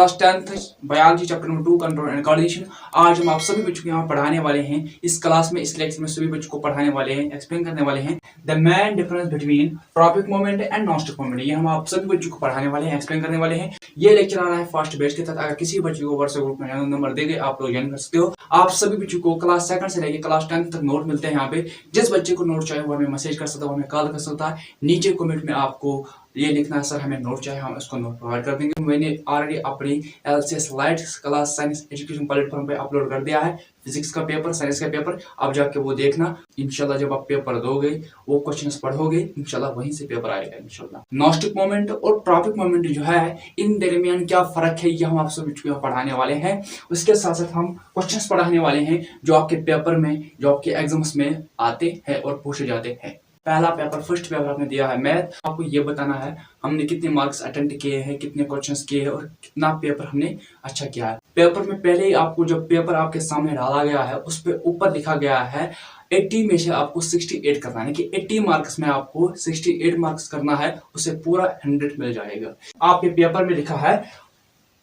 Class 10th biology chapter number 2 control and coordination. आज हम आप सभी बच्चों को यहाँ पढ़ाने वाले हैं। इस क्लास में, इस लेक्चर में सभी बच्चों को पढ़ाने वाले हैं, एक्सप्लेन करने वाले हैं the main difference between tropic movement and nastic movement. ये हम आप सभी बच्चों को पढ़ाने वाले हैं, एक्सप्लेन करने वाले हैं। ये लेक्चर आ रहा है फास्ट बैच के तहत। अगर किसी बच्चे को व्हाट्सएप ग्रुप में नंबर दे दे, आप लोग ज्वाइन कर सकते हो। आप सभी बच्चों को क्लास 2 से लेकर क्लास 10 तक नोट मिलते हैं यहाँ पे। जिस बच्चे को नोट चाहिए वो हमें मैसेज कर सकता है, हमें कॉल कर सकता है। नीचे कमेंट में आपको ये लिखना है, सर हमें नोट चाहिए, हम उसको नोट प्रोवाइड कर देंगे। मैंने ऑलरेडी अपनी LCS light class science education platform पे अपलोड कर दिया है फिजिक्स का पेपर, साइंस का पेपर। अब जाके वो देखना इंशाल्लाह। जब आप पेपर दोगे, वो क्वेश्चंस पढ़ोगे, इंशाल्लाह वहीं से पेपर आएगा इंशाल्लाह। नॉस्टिक मोमेंट और ट्रॉपिक मोमेंट जो है, इन दरमियान क्या फर्क है, ये हम आप सभी को पढ़ाने वाले हैं। उसके साथ साथ हम क्वेश्चंस पढ़ाने वाले हैं जो आपके पेपर में, जो आपके एग्जाम्स में आते हैं और पूछे जाते हैं। पहला पेपर, फर्स्ट पेपर आपने दिया है मैथ। आपको ये बताना है हमने कितने मार्क्स अटेम्प्ट किए हैं, कितने क्वेश्चंस किए हैं और कितना पेपर हमने अच्छा किया है। पेपर में पहले ही आपको जब पेपर आपके सामने डाला गया है, उस पे ऊपर लिखा गया है 80 में से आपको 68 करना है, कि 80 मार्क्स में आपको 68 मार्क्स करना है, उससे पूरा 100 मिल जाएगा। आपके पेपर में लिखा है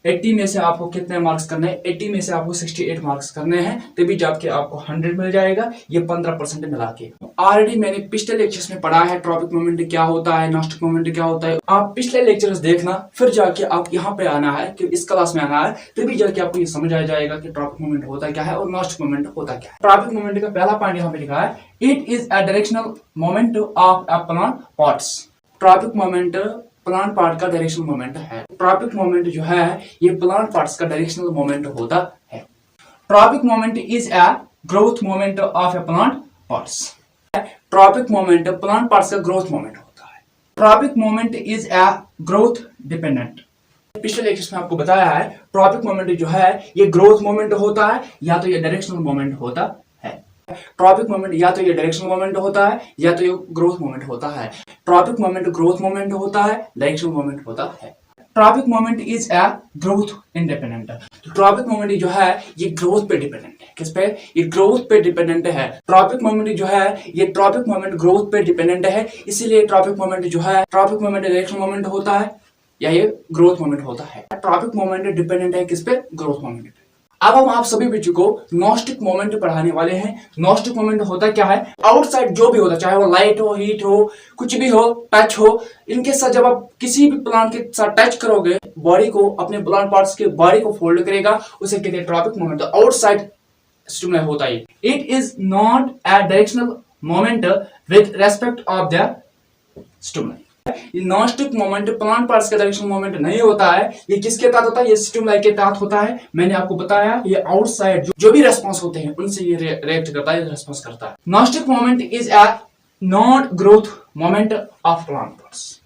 80 में से आपको कितने मार्क्स करने हैं, 80 में से आपको 68 मार्क्स करने हैं, तभी जाके आपको 100 मिल जाएगा। ये 15% मिला के। ऑलरेडी मैंने पिछले लेक्चर्स में पढ़ा है ट्रॉपिक मोमेंट क्या होता है, नॉस्टिक मोमेंट क्या होता है। आप पिछले लेक्चर्स देखना, फिर जाके आप यहाँ पे आना है, कि इस क्लास में आना है, तभी जाके आपको ये समझ आ जाएगा कि ट्रॉपिक मोमेंट होता क्या है और नॉस्टिक मोमेंट होता क्या है। ट्रॉपिक मोमेंट का पहला पॉइंट यहाँ पे लिखा है, it is a directional movement of a plant parts. Tropic movement plant part का डायरेक्शनल मोमेंट है। ट्रॉपिक मोमेंट जो है ये प्लांट पार्ट्स का डायरेक्शनल मोमेंट होता है। Tropic movement is a growth movement of a plant parts. Tropic movement plant parts का growth movement होता है। Tropic movement is a growth dependent. पिछले लेक्चर में आपको बताया है ट्रॉपिक मोमेंट जो है ये ग्रोथ मोमेंट होता है, या तो ये डायरेक्शनल मोमेंट होता है। ट्रॉपिक मोमेंट या तो ये डायरेक्शनल मोमेंट होता है, या तो ये ग्रोथ मोमेंट होता है। ट्रॉपिक मोमेंट ग्रोथ मोमेंट होता है, डायरेक्शनल मोमेंट होता है। Tropic movement is a growth independent. Tropic movement जो है ये ग्रोथ पे डिपेंडेंट है। किस पे? ये ग्रोथ पे डिपेंडेंट है। ट्रॉपिक मोमेंट जो है ये ट्रॉपिक मोमेंट ग्रोथ पे डिपेंडेंट है, इसीलिए ट्रॉपिक मोमेंट जो है, ट्रॉपिक मोमेंट डायरेक्शनल मोमेंट होता है या ये ग्रोथ मोमेंट होता है। ट्रॉपिक मोमेंट डिपेंडेंट है किस पे? Growth moment. अब हम आप सभी बच्चों को नॉस्टिक मोमेंट पढ़ाने वाले हैं। नॉस्टिक मोमेंट होता क्या है? आउटसाइड जो भी होता, चाहे वो लाइट हो, हीट हो, कुछ भी हो, टच हो, इनके साथ जब आप किसी भी प्लांट के साथ टच करोगे, बॉडी को, अपने प्लांट पार्ट्स के बॉडी को फोल्ड करेगा, उसे कहते हैं ट्रॉपिक मोमेंट। आउटसाइड स्टिमुलाई होता है। It is not a directional moment with respect of the stimuli. Gnostic moment plant parts का डायरेक्शनल मोमेंट नहीं होता है। ये किसके तहत होता है? ये स्टिमुलाई के तहत होता है। मैंने आपको बताया ये आउटसाइड जो भी रेस्पॉन्स होते हैं उनसे ये रिएक्ट करता है, रेस्पॉन्स करता है। Gnostic moment is a not growth movement of plant parts.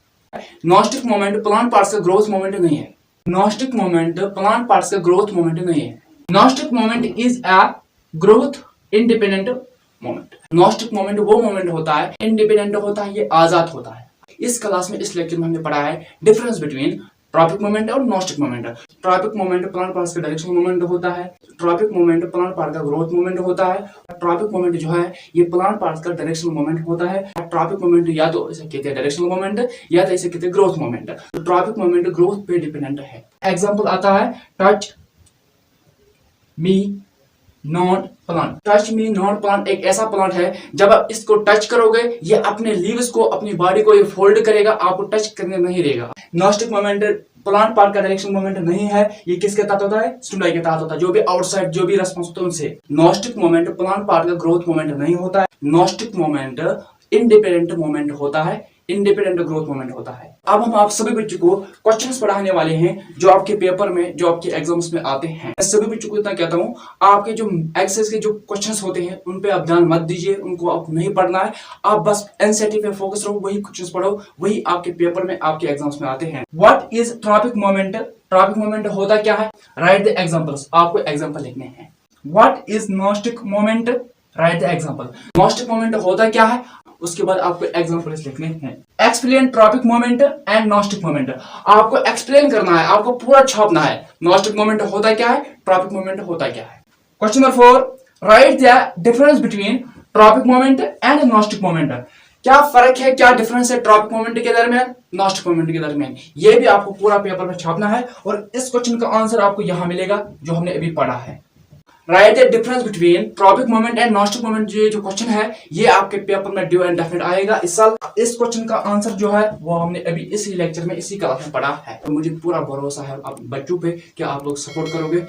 Gnostic moment plant parts का ग्रोथ मोमेंट नहीं है। नॉस्टिक मोमेंट प्लांट पार्ट्स का ग्रोथ मोमेंट नहीं है। Gnostic moment is a growth independent moment. Gnostic moment वो moment होता है, independent होता है, ये आजाद होता है। इस क्लास में, इस लेक्चर में हमने पढ़ा है डिफरेंस बिटवीन ट्रॉपिक मोमेंट और nastic movement. Tropic movement plant parts का डायरेक्शनल मोमेंट होता है। ट्रॉपिक मोमेंट प्लांट पार्ट का ग्रोथ मोमेंट होता है। ट्रॉपिक मोमेंट जो है ये प्लांट पार्ट्स का डायरेक्शनल मोमेंट होता है। ट्रॉपिक मोमेंट या तो इसे कहते हैं डायरेक्शनल मोमेंट, या तो इसे कहते हैं ग्रोथ मोमेंट। तो ट्रॉपिक मोमेंट ग्रोथ पे डिपेंडेंट है। एग्जांपल आता है touch me not plant. Touch me not plant एक ऐसा प्लांट है, जब आप इसको टच करोगे, ये अपने लीव्स को, अपनी बॉडी को ये फोल्ड करेगा, आपको टच करने नहीं देगा। नॉस्टिक मोमेंट प्लांट पार्ट का डायरेक्शन मोमेंट नहीं है। ये किसके तहत होता है? स्टिमुलाई के तहत होता है। जो भी आउटसाइड जो भी रेस्पॉन्स होता है उनसे। नॉस्टिक मोमेंट प्लांट पार्ट का ग्रोथ मोमेंट नहीं होता है। नॉस्टिक मोमेंट इंडिपेंडेंट मोमेंट होता है, इंडिपेंडेंट ग्रोथ मोमेंट होता है। अब हम आप सभी बच्चों को क्वेश्चंस पढ़ाने वाले हैं जो आपके पेपर में, जो आपके एग्जाम्स में आते हैं। मैं सभी बच्चों को इतना कहता हूँ, आपके जो एक्सेस के जो क्वेश्चंस होते हैं उन पे आप ध्यान मत दीजिए, उनको आप नहीं पढ़ना है। आप बस एनसीईआरटी पे फोकस रहो, वही क्वेश्चंस पढ़ो, वही आपके पेपर में, आपके एग्जाम्स में आते हैं। What is tropic movement? Tropic movement होता क्या है? Write the examples. आपको एग्जांपल लिखने हैं। What is nastic movement? Write the example. Nastic movement होता क्या है, उसके बाद आपको एग्जांपल्स लिखने हैं। Explain tropic movement and nastic movement. आपको एक्सप्लेन करना है, आपको पूरा छापना है। नॉस्टिक मोमेंट होता क्या है, ट्रॉपिक मोमेंट होता क्या है। Question number 4, write the difference between tropic movement and nastic movement. क्या फर्क है, क्या डिफरेंस है ट्रॉपिक मोमेंट के दरमियान, नॉस्टिक मोमेंट के दरमियान, ये भी आपको पूरा पेपर में छापना है और इस क्वेश्चन का आंसर आपको यहां मिलेगा जो हमने अभी पढ़ा है। Write the difference between tropic movement and nastic movement, ये जो क्वेश्चन है ये आपके पेपर में ड्यू एंड डेफिनेट आएगा इस साल। इस क्वेश्चन का आंसर जो है वो हमने अभी इसी लेक्चर में इसी क्लास में पढ़ा है। तो मुझे पूरा भरोसा है आप बच्चों पे कि आप लोग सपोर्ट करोगे।